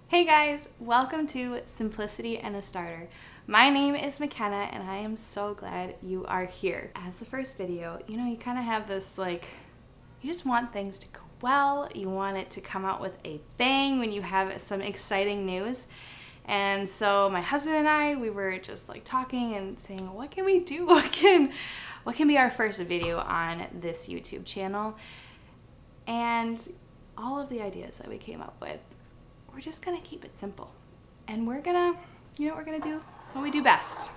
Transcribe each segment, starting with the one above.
Hey guys, welcome to Simplicity and a Starter. My name is McKenna and I am so glad you are here. As the first video, you kind of have this you just want things to go well, you want it to come out with a bang when you have some exciting news. And so my husband and I, we were just talking and saying, what can we do? What can be our first video on this YouTube channel? And all of the ideas that we came up with, we're just gonna keep it simple. And we're gonna, what we're gonna do? What we do best.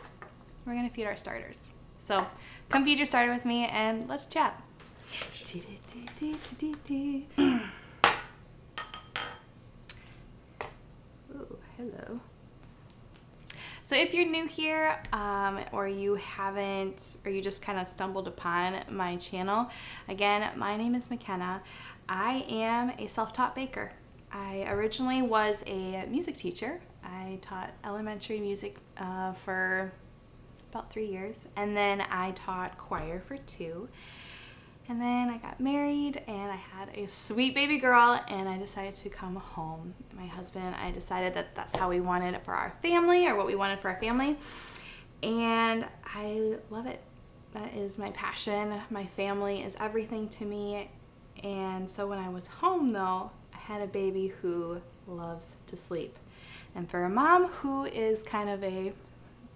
We're gonna feed our starters. So come feed your starter with me and let's chat. Ooh, hello. So if you're new here, or you haven't, or you just kind of stumbled upon my channel, again, my name is McKenna. I am a self-taught baker. I originally was a music teacher. I taught elementary music for about 3 years, and then I taught choir for 2. And then I got married and I had a sweet baby girl and I decided to come home. My husband and I decided that that's how we wanted it for our family, or what we wanted for our family. And I love it. That is my passion. My family is everything to me. And so when I was home though, I had a baby who loves to sleep. And for a mom who is kind of a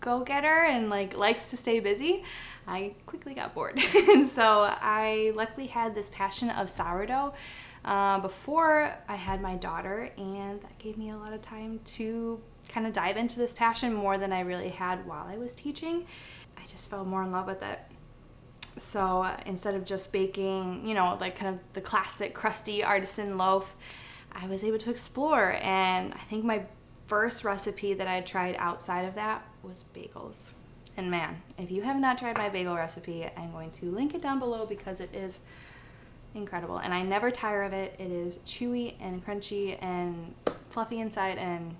go-getter and likes to stay busy, I quickly got bored. And so I luckily had this passion of sourdough before I had my daughter, and that gave me a lot of time to kind of dive into this passion more than I really had while I was teaching. I just fell more in love with it. So instead of just baking, kind of the classic crusty artisan loaf, I was able to explore. And I think my first recipe that I tried outside of that was bagels. And man, if you have not tried my bagel recipe, I'm going to link it down below because it is incredible. And I never tire of it. It is chewy and crunchy and fluffy inside, and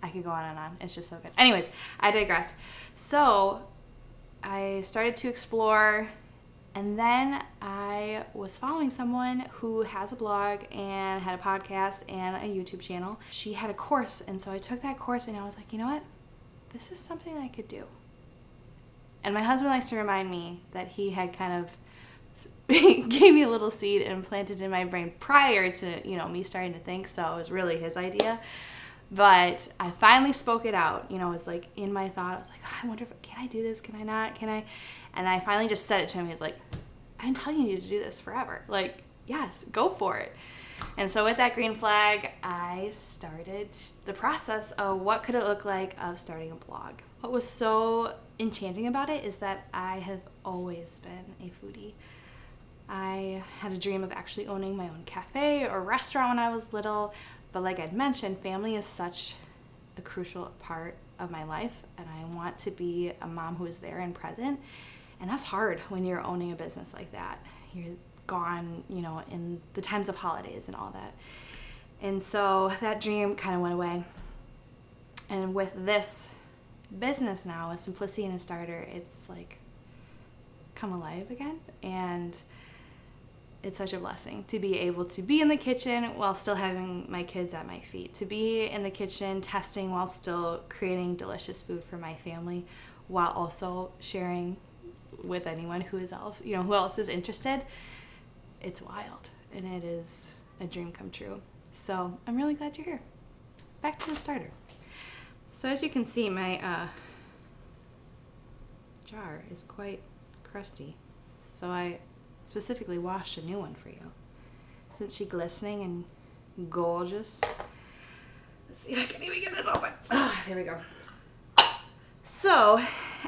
I could go on and on. It's just so good. Anyways, I digress. So I started to explore, and then I was following someone who has a blog and had a podcast and a YouTube channel. She had a course, and so I took that course and I was like, you know what? This is something I could do. And my husband likes to remind me that he had kind of gave me a little seed and planted in my brain prior to, me starting to think, so it was really his idea. But I finally spoke it out. It's in my thought. I was like, oh, I wonder can I do this? Can I not? Can I? And I finally just said it to him. He was like, I've been telling you to do this forever. Yes, go for it. And so with that green flag, I started the process of what could it look like of starting a blog. What was so enchanting about it is that I have always been a foodie. I had a dream of actually owning my own cafe or restaurant when I was little. But like I'd mentioned, family is such a crucial part of my life, and I want to be a mom who is there and present. And that's hard when you're owning a business like that. You're gone, in the times of holidays and all that. And so that dream kind of went away. And with this business now, with Simplicity and a Starter, it's come alive again. And it's such a blessing to be able to be in the kitchen while still having my kids at my feet, to be in the kitchen testing while still creating delicious food for my family, while also sharing with anyone who else is interested. It's wild, and it is a dream come true. So I'm really glad you're here. Back to the starter. So as you can see, my jar is quite crusty. So I specifically washed a new one for you. Isn't she glistening and gorgeous? Let's see if I can even get this open. There we go. So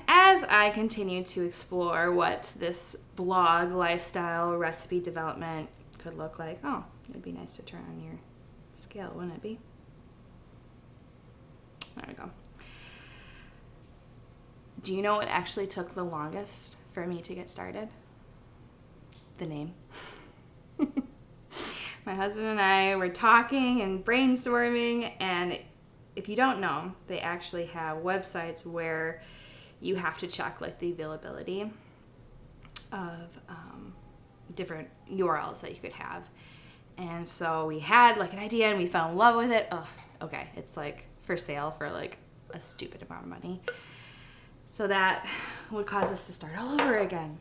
as I continue to explore what this blog lifestyle recipe development could look like, it'd be nice to turn on your scale, wouldn't it be? There we go. Do you know what actually took the longest for me to get started? The name. My husband and I were talking and brainstorming, and if you don't know, they actually have websites where you have to check the availability of different URLs that you could have. And so we had an idea and we fell in love with it. Oh, okay, it's like for sale for like a stupid amount of money. So that would cause us to start all over again.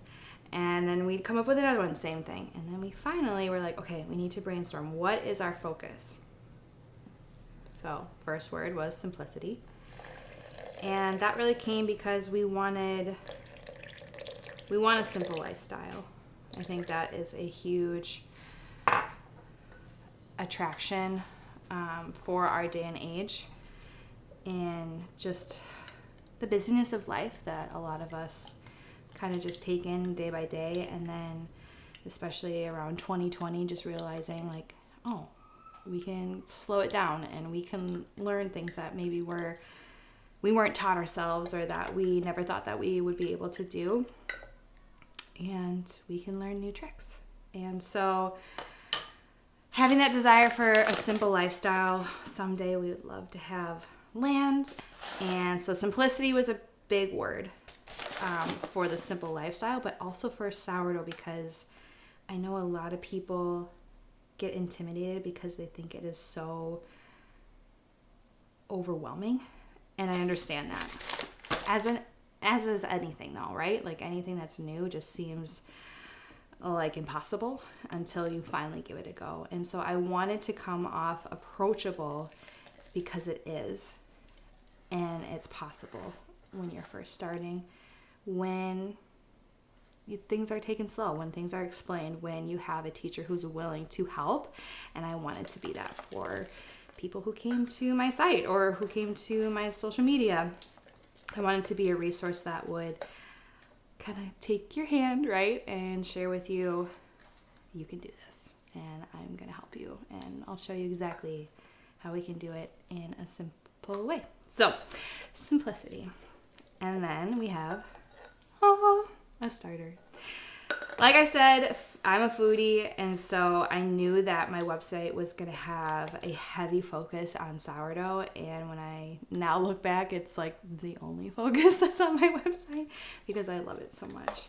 And then we'd come up with another one, same thing. And then we finally were like, okay, we need to brainstorm. What is our focus? So first word was simplicity. And that really came because we want a simple lifestyle. I think that is a huge attraction for our day and age, and just the busyness of life that a lot of us kind of just take in day by day. And then especially around 2020, just realizing like, oh, we can slow it down and we can learn things that maybe we weren't taught ourselves, or that we never thought that we would be able to do. And we can learn new tricks. And so having that desire for a simple lifestyle, someday we would love to have land. And so simplicity was a big word for the simple lifestyle, but also for sourdough, because I know a lot of people get intimidated because they think it is so overwhelming. And I understand that. As is anything though, right? Like anything that's new just seems like impossible until you finally give it a go. And so I wanted to come off approachable, because it is, and it's possible when you're first starting, when things are taken slow, when things are explained, when you have a teacher who's willing to help. And I wanted to be that for people who came to my site or who came to my social media. I wanted to be a resource that would kind of take your hand, right, and share with you, you can do this, and I'm going to help you, and I'll show you exactly how we can do it in a simple way. So, simplicity. And then we have a starter. Like I said, I'm a foodie, and so I knew that my website was going to have a heavy focus on sourdough. And when I now look back, it's like the only focus that's on my website, because I love it so much.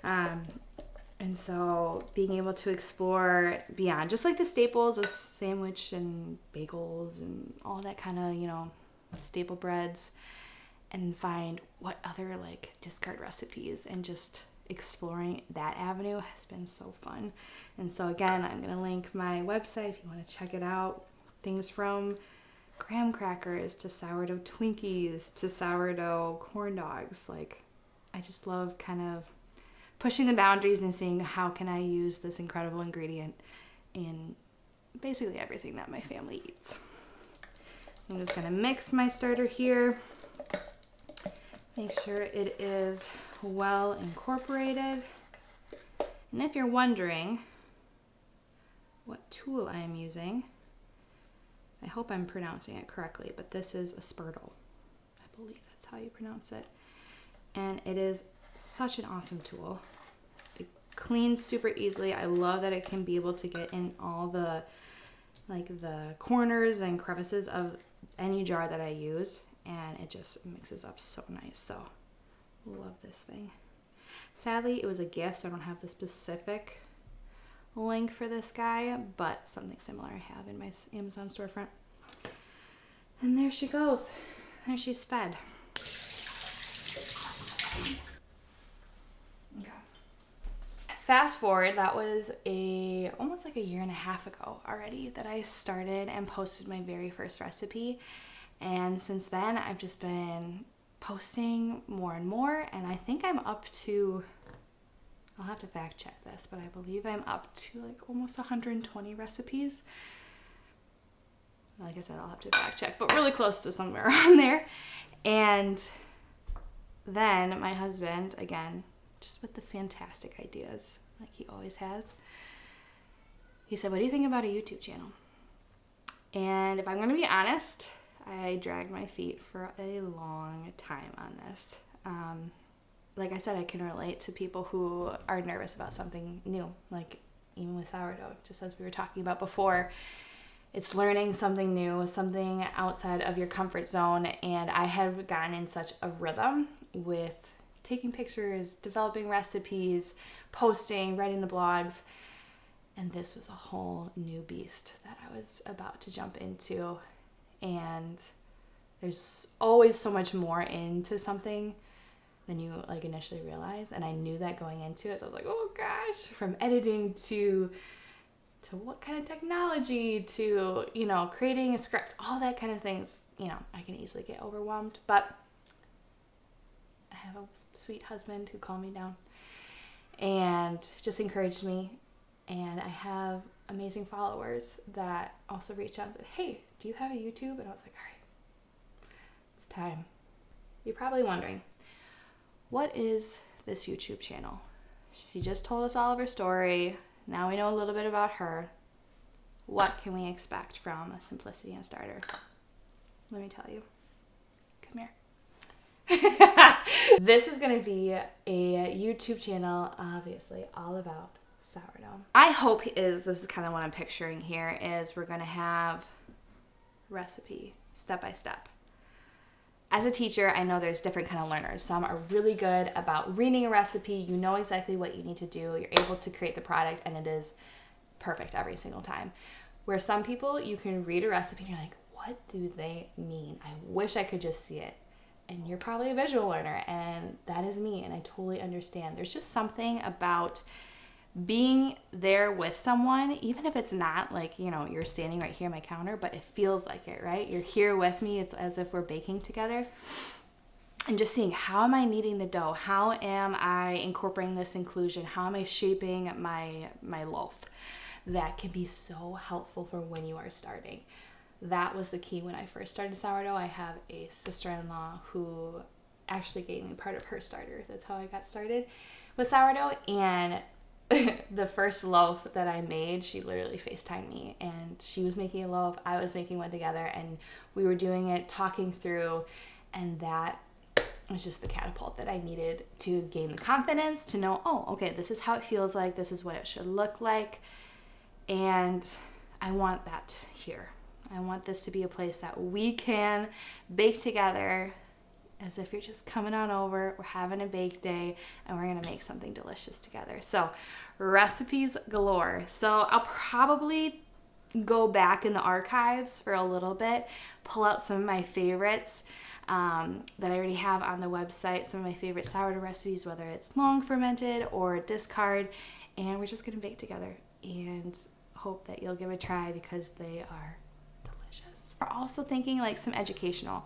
And so being able to explore beyond just like the staples of sandwich and bagels and all that kind of, staple breads, and find what other like discard recipes, and just exploring that avenue has been so fun. And so again, I'm going to link my website if you want to check it out. Things from graham crackers to sourdough Twinkies to sourdough corn dogs. Like, I just love kind of pushing the boundaries and seeing how can I use this incredible ingredient in basically everything that my family eats. I'm just going to mix my starter here. Make sure it is well incorporated. And if you're wondering what tool I am using, I hope I'm pronouncing it correctly, but this is a Sourdough. I believe that's how you pronounce it. And it is such an awesome tool. It cleans super easily. I love that it can be able to get in all the corners and crevices of any jar that I use, and it just mixes up so nice. So love this thing. Sadly, it was a gift, so I don't have the specific link for this guy, but something similar I have in my Amazon storefront. And there she goes. There she's fed. Okay. Fast forward, that was almost like a year and a half ago already that I started and posted my very first recipe. And since then, I've just been posting more and more, and I think I'm up to, I'll have to fact check this, but I believe I'm up to like almost 120 recipes. Like I said, I'll have to fact check, but really close to somewhere around there. And then my husband, again, just with the fantastic ideas like he always has, he said, what do you think about a YouTube channel? And if I'm going to be honest, I dragged my feet for a long time on this. Like I said, I can relate to people who are nervous about something new, like even with sourdough, just as we were talking about before. It's learning something new, something outside of your comfort zone, and I have gotten in such a rhythm with taking pictures, developing recipes, posting, writing the blogs, and this was a whole new beast that I was about to jump into. and there's always so much more into something than you like initially realize. And I knew that going into it. So I was like, oh gosh, from editing to what kind of technology to, you know, creating a script, all that kind of things, you know, I can easily get overwhelmed. But I have a sweet husband who calmed me down and just encouraged me. And I have amazing followers that also reached out and said, hey, do you have a YouTube? And I was like, all right, it's time. You're probably wondering, what is this YouTube channel? She just told us all of her story. Now we know a little bit about her. What can we expect from a Simplicity and a Starter? Let me tell you. Come here. This is going to be a YouTube channel, obviously, all about sourdough. My hope is, this is kind of what I'm picturing here, is we're going to have recipe step by step. As a teacher, I know there's different kind of learners. Some are really good about reading a recipe. You know exactly what you need to do. You're able to create the product and it is perfect every single time. Where some people, you can read a recipe and you're like, what do they mean? I wish I could just see it. And you're probably a visual learner, and that is me, and I totally understand. There's just something about being there with someone, even if it's not like, you know, you're standing right here at my counter, but it feels like it, right? You're here with me. It's as if we're baking together. And just seeing, how am I kneading the dough? How am I incorporating this inclusion? How am I shaping my loaf? That can be so helpful for when you are starting. That was the key when I first started sourdough. I have a sister-in-law who actually gave me part of her starter. That's how I got started with sourdough. And the first loaf that I made, she literally FaceTimed me, and she was making a loaf, I was making one together, and we were doing it, talking through, and that was just the catapult that I needed to gain the confidence to know, oh, okay, this is how it feels like, this is what it should look like, and I want that here. I want this to be a place that we can bake together as if you're just coming on over, we're having a bake day, and we're gonna make something delicious together. So recipes galore. So I'll probably go back in the archives for a little bit, pull out some of my favorites that I already have on the website, some of my favorite sourdough recipes, whether it's long fermented or discard, and we're just gonna bake together and hope that you'll give it a try because they are delicious. We're also thinking like some educational.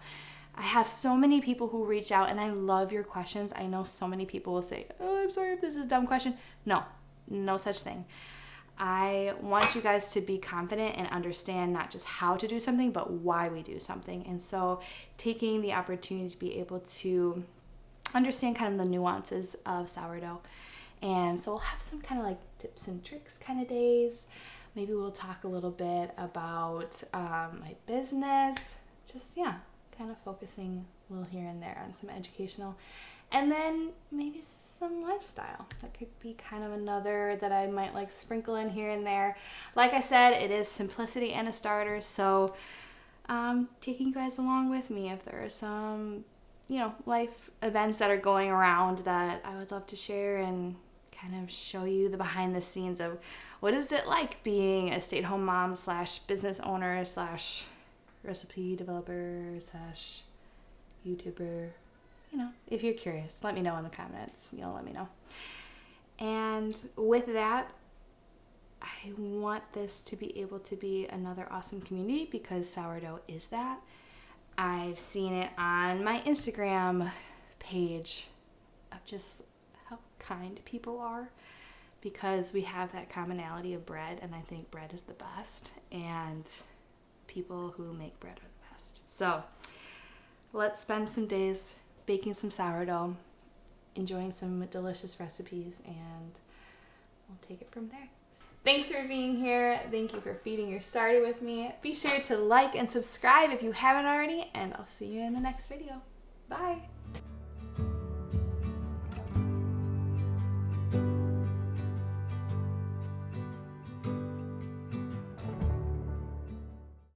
I have so many people who reach out, and I love your questions. I know so many people will say, oh, I'm sorry if this is a dumb question. No, no such thing. I want you guys to be confident and understand not just how to do something, but why we do something. And so taking the opportunity to be able to understand kind of the nuances of sourdough. And so we'll have some kind of like tips and tricks kind of days. Maybe we'll talk a little bit about my business. Just, yeah, kind of focusing a little here and there on some educational, and then maybe some lifestyle. That could be kind of another that I might like sprinkle in here and there. Like I said, it is Simplicity and a Starter, so taking you guys along with me if there are some, you know, life events that are going around that I would love to share and kind of show you the behind the scenes of what is it like being a stay-at-home mom slash business owner slash recipe developer slash YouTuber. You know, if you're curious, let me know in the comments. You know, let me know. And with that, I want this to be able to be another awesome community because sourdough is that. I've seen it on my Instagram page of just how kind people are because we have that commonality of bread, and I think bread is the best, and people who make bread are the best. So let's spend some days baking some sourdough, enjoying some delicious recipes, and we'll take it from there. Thanks for being here. Thank you for feeding your starter with me. Be sure to like and subscribe if you haven't already, and I'll see you in the next video. Bye.